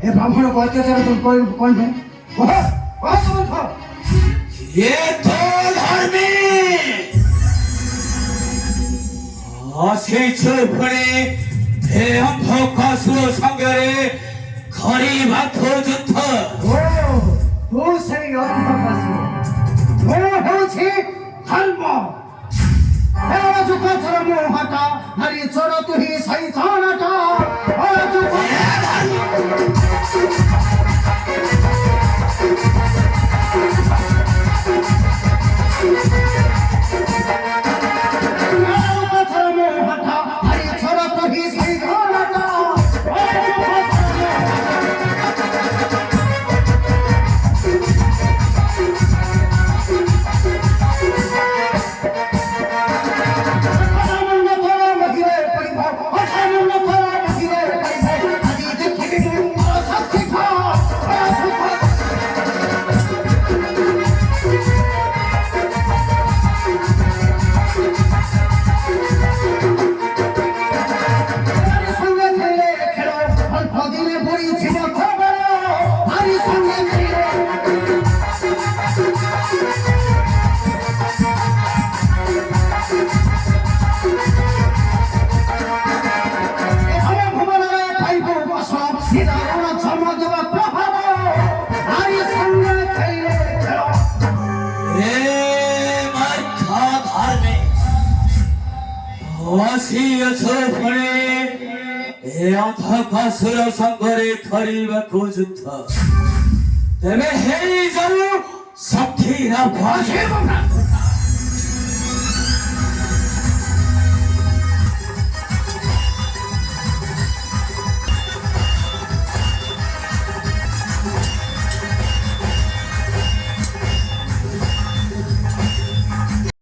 এ ব্রাহ্মণকে অত্যাচার তুমি করবে এ তো ধর্মী অশেষ ভরে হে অন্ধকাসুর সঙ্গে খরিবাক্ষ যুদ্ধ তো সেই অন্ধকাসুর হচ্ছে ধর্ম হটা হরি চোর তুহি শৈতানটা অন্ধকাসুর সঙ্গে খরিবাক্ষ যুদ্ধ তেমে হেই যাও সাক্ষীরা ভাষে